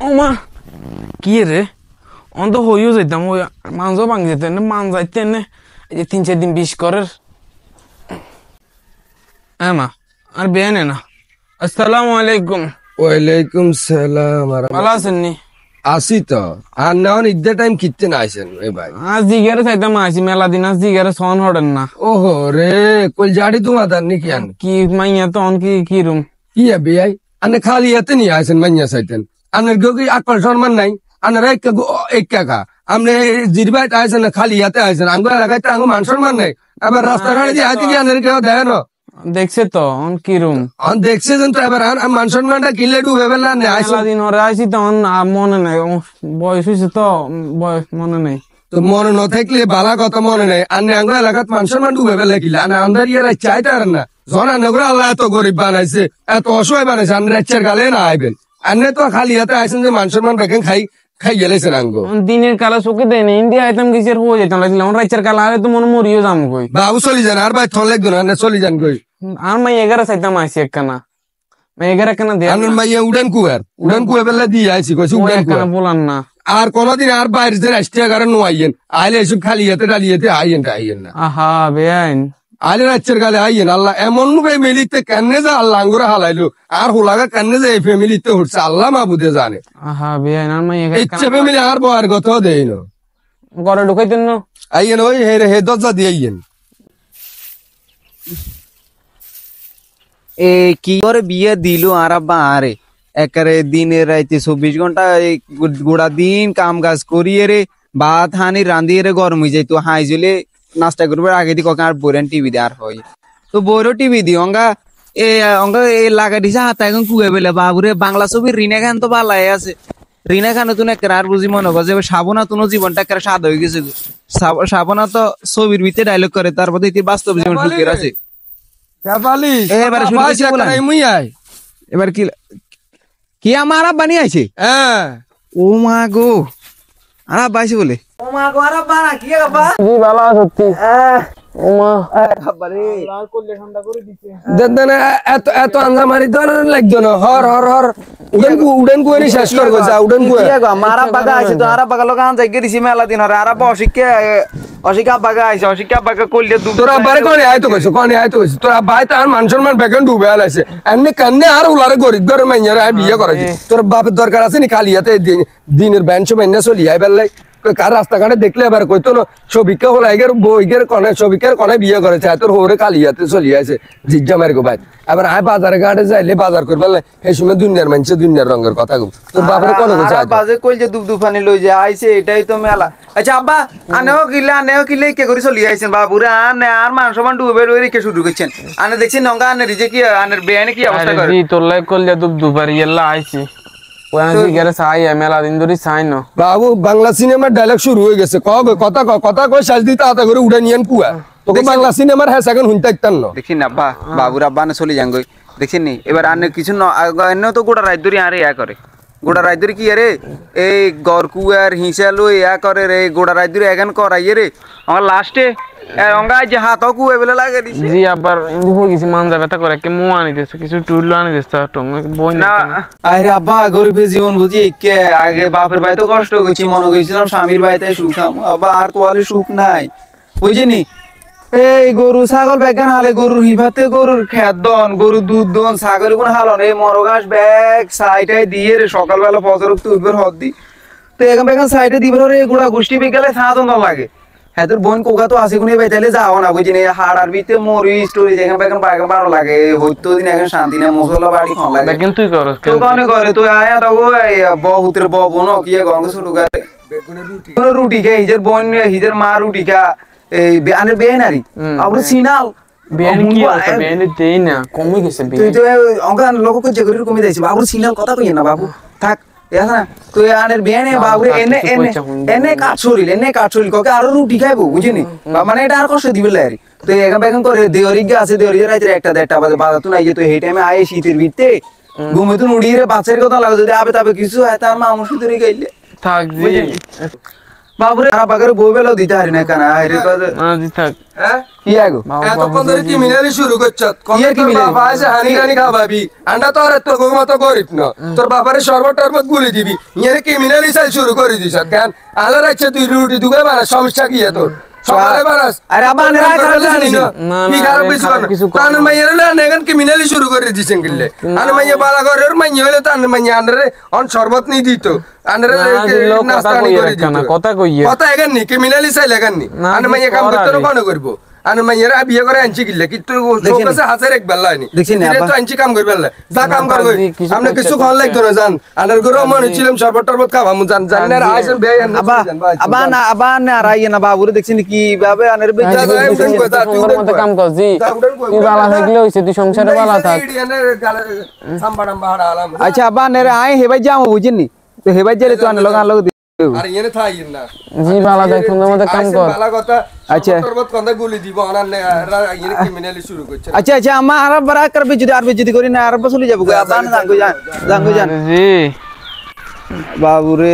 ও মা কি রে অন্ত হইও যাইতাম ওই মাংস ভাঙি যেতেন মান যাইতেন এই যে 3-4 দিন বিষ করের হ্যাঁ মা আর বেয়ানে না। আসসালামু আলাইকুম। ওয়ালাইকুম সালাম। ভালো আছেন নি? আসি তো আর না ঈদের টাইম কিনতে না আইসেন এ ভাই? আজ জিগারে চাইতাম আসি মেলা দিন আজ জিগারে সন হড়েন না। ওহো রে কল জাড়ি তোমার দার নাকি আন কি মাইয়া তো অন কি রুম কি হবে আই আনে খালি এতে নিয়ে আইসেন মাইয়া চাইতেন আনের কেউ কি আকল সম্মান নাই আনের এক কাকা আমনে জিরবাইট আইসেন না খালি এতে আইসেন আঙ্গুর লাগাইতে আঙ্গু মান সম্মান নাই এবার রাস্তাঘাটে দিয়ে আইতে কি আনের কেউ দেখেন দেখছে তো অন কি রুম দেখছে তো এবার মান সম্মানটা কিলে ডুবে ফেলা নেই মেলা দিন ওরা আইসি তো মনে নাই বয়স হয়েছে তো বয়স মনে নেই তো মনে ন থাকলে বালা কথা মনে নেই আনে আঙ্গু এলাকাত মান সম্মান ডুবে ফেলে কিলা আনে আমাদের ইয়ারা চাইতে আর না জন আন্নগুলো আল্লাহ এত গরিব বানাইছে এত অসহায় বানাইছে আন্নে রাজ্যের গালে না আইবেন আন্নে তো খালি হাতে আইসেন যে মান সম্মান রেখে খাই গেলেছেন আঙ্গো দিনের কালা চোখে দেয় না ইন্ডিয়া আইতাম গেছে হয়ে যেতাম লাগছিলাম রাইচার কালা আরে তো মনে মরিও যাম কই বাবু চলি যান আর ভাই থন লাগতো না চলি যান কই আর মাই 11 চাইতাম আইসি একখানা মাই 11 কানা দে আনন মাইয়া উড়ান কুয়ার বেলা দিয়ে আইছি কইছি উড়ান কুয়ার বলান না আর কোনদিন আর বাইরে যে রাষ্ট্রীয় কারণ নো আইয়েন আইলে এসব খালি হাতে ডালিয়েতে আইয়েন না আহা বেআইন আইলে রাজ্যের গালে আইয়েন আল্লাহ এমন ফ্যামিলিতে কেনে যা আল্লাহ আঙ্গুরা হালাইলো আর হোলাগা কেনে যে এই ফ্যামিলিতে উঠছে আল্লাহ মাহবুদে জানে আহা বেআইন আর মাই ইচ্ছে ফ্যামিলি আর বয়ার কথা দেই না ঘরে ঢুকাইতেন না আইয়েন ওই হে দরজা দিয়ে আইয়েন এ কি করে বিয়ে দিল আর আব্বা আরে একারে দিনে রাইতে 24 ঘন্টা গোড়া দিন কাম কাজ করিয়ে রে ভাত হানি রান্ধিয়ে রে গরম হয়ে যাইতো হাই জলে নাস্তা করবার আগে দি কখন আর বইরেন টিভি দে আর হয় তো বইরও টিভি দি অঙ্গা এ লাগা দিছে হাত এখন কুয়ে বেলে বাবুরে বাংলা ছবির রিনা খান তো বালাই আছে রিনা খান তো একের আর বুঝি মনে করছে সাবনা তো জীবনটা একের স্বাদ হয়ে গেছে সাবনা তো ছবির ভিতরে ডায়লগ করে তারপর ইতি বাস্তব জীবন ঢুকে আছে এবার কি আমার আব্বা নিয়ে আইছে ও মা গো আর আব্বা আইছে বলে ও মা গো আর আব্বা না কি আব্বা জি ভালো সত্যি ও মা আব্বা রে আর করলে ঠান্ডা করে দিছে দেন এত আঞ্জা মারি তো লাগতো না হর উড়েন কুয়ারি শেষ কর গো যা উড়েন কুয়া কি গো আমার আব্বা আইছে তো আর আব্বা লোক আন যাই গেছি মেলা দিন হরে আর আব্বা অশিকা আব্বা আইছে অশিকা আব্বা কইলে দু তোরা বারে কোনে আইতো কইছো তোরা ভাই তার মান সম্মান বেকন ডুবে আলাইছে এমনি কান্নে আর উলারে গরিব ঘরে মাইয়ারে বিয়ে করাইছে তোর বাপের দরকার আছে নি কালিয়াতে দিনের বেঞ্চ মাইনা চলি আই বেলাই কার রাস্তাঘাটে দেখলে এবার কইতো না সবিকা হল আগের বইগের কনে সবিকের কনে বিয়ে করেছে তোর হোরে কালিয়াতে চলি আছে জিজ্জা মারি গো ভাই আবার আয় বাজারে ঘাটে যাইলে বাজার করবে এই সময় দুনিয়ার মানুষে দুনিয়ার রঙের কথা গো তোর বাপের কোন বাজে কই যে দুফানি লই যে আইছে এটাই তো মেলা আচ্ছা আব্বা আনেও কিলে কে করে চলি আইছেন বাবুরা আনে আর মান সমান ডুবে রই রেখে শুরু করছেন আনে দেখছেন নঙ্গা আনে রিজে কি আনের বেআইনে কি অবস্থা করে জি তোর লাই কল যা দুপারি এলা আইছি বাবু বাংলা সিনেমার ডায়লগ শুরু হয়ে গেছে কথা কই সাজ দিতে আতা করে উড়ে নিয়েন কুয়া তোকে বাংলা সিনেমার হ্যাঁ সেকেন্ড হুনতে একটান না দেখিন আব্বা বাবুর আব্বা না চলে যান গই দেখছেন নি এবার আনে কিছু এনে তো গোটা রাত ধরে আরে ইয়া করে গোটা রাত ধরে কি আরে এই গরকুয়ার হিসা লই ইয়া করে রে গোটা রাত ধরে এখন করাইয়ে রে আমার লাস্টে অঙ্গা যে হাত কুয়ে বেলে লাগে দিছে জি আবার ইন্দু হই গেছে মানজা ব্যথা করে কে মো আনি দিছে কিছু টুল আনি দিছে তো বই না আরে আব্বা গরিবের জীবন বুঝি কে আগে বাপের ভাই তো কষ্ট করছি মনে করেছিলাম স্বামীর ভাইতে সুখ আবার আর তো আর সুখ নাই বুঝিনি এই গরু ছাগল বেগান হালে গরুর হিফাতে গরুর খেত দন গরুর দুধ দন ছাগল কোন হালন এই মরগাছ ব্যাগ সাইডে দিয়ে রে সকালবেলা ফজর তুলবে হদ দি তো এখন বেগান সাইডে দিবে রে গোড়া গোষ্ঠী বিকেলে সাধন লাগে হ্যাঁ তোর বোন কোকা তো আসে কোনে বেতাইলে যাও না বুঝিনি হাড় আর ভিতরে মরি স্টোরি যেখানে বেগান বাগান ভালো লাগে হইতো দিন এখন শান্তি না মশলা বাড়ি খান লাগে বেগান তুই করস তো কোনে করে তুই আয়া তো ওই বহুতের ববন কি গঙ্গ শুরু করে রুটি খাই হিজের বোন হিজের মা রুটি খা এই আনের বেনারি আবার সিনাল বেন কি আছে বেন দেই না কমই গেছে বেন তুই তো অঙ্গান লোককে যে করে কমে যাইছে বাবু সিনাল কথা কই না বাবু থাক এখানে তুই আনের বেনে বাবু এনে কাট শরীর ককে আরো রুটি খাইবো বুঝিনি মানে এটা আর কষ্ট দিবে লারি তো এখান বেখান করে দেওয়ারিগা আছে দেওয়ারিগা রাইতে 1টা বাজে বাজার তো নাই যে তো এই টাইমে আয়ে শীতের ভিতরে ঘুমে তো নুড়িয়ে বাচ্চার কথা লাগে যদি আবে তবে কিছু হয় তার মা আমার সাথে গাইলে থাক জি বাবুরে খারাপ আগে বউ বেলাও দিতে হারি না কেন হারি না দি থাক হ্যাঁ কি আগো এতক্ষণ ধরে ক্রিমিনালি শুরু করছত ইয়ে criminal? বাবা আছে হানি হানি খাওয়াবি আন্ডা তো আর এত মতো গরিব না তোর বাবারে শরবত টরবত গুলি দিবি ইয়ে ক্রিমিনালি চাল শুরু করে দিছ কেন আলো রাখছে তুই রুটি দুগে বানা সমস্যা কি তোর সকালে বানাস আরে আবার আনে রায় খারাপ জানি না না, কি না, খারাপ আমি কিছু খারাপ না কিছু করি তান মাইয়ারে না নেগান ক্রিমিনালি শুরু করে দিছেন গিল্লে আন মাইয়া বালা করে মাইয়া হলে তান মাইয়া আন্ডারে অন শরবত নি দিত আন্ডারে না, দিলেও কথা নাস্তা নি কইয়ে করে রাখা দিত না, কথা কইয়ে। কথা এগান নি ক্রিমিনালি চাই লাগান নি না, আন কি মাইয়া কাম করতে করাবে? কোন করব আন মাইয়ারা বিয়ে করে আনছি গিল্লে কিন্তু দেখছেন? কাছে হাজার এক বেলা হয়নি দেখছেন না, তো আনছি কাম করবে বেলা যা কাম না, করবে দি, কিছু আমরা করতে কিছু পারছি খাওয়া লাগতো না জান আন্ডার করে মনে ছিলাম শরবত টরবত খাওয়া জান জান না দি, আইসেন বে আবার না রাইয়ে না বাবুরে দেখছেন কিভাবে আনের যা, যা, বেঁচে উঠেন কই, যা, তুই সুন্দর উঠেন মতো কই। কাম কর জি যা, উঠেন কই, তুই বালা উঠেন কই। থাকলে হইছে তুই সংসারে বালা থাক আচ্ছা আবার নেরে আই হেবাই যাবো বুঝিনি তো হেবাই গেলে তো আনে লগা লগ আর ইয়েনে থাইন না জি বালা দেখ সুন্দর মতো কাম কর বালা কথা আচ্ছা। শরবত কথা গুলি দিব আনার ইয়েনে ক্রিমিনালি শুরু করছে আচ্ছা আচ্ছা আমার আর বড় করবে যদি আর যদি করি না আর চলে যাবো আবার জাঙ্গো জান জি বাবুরে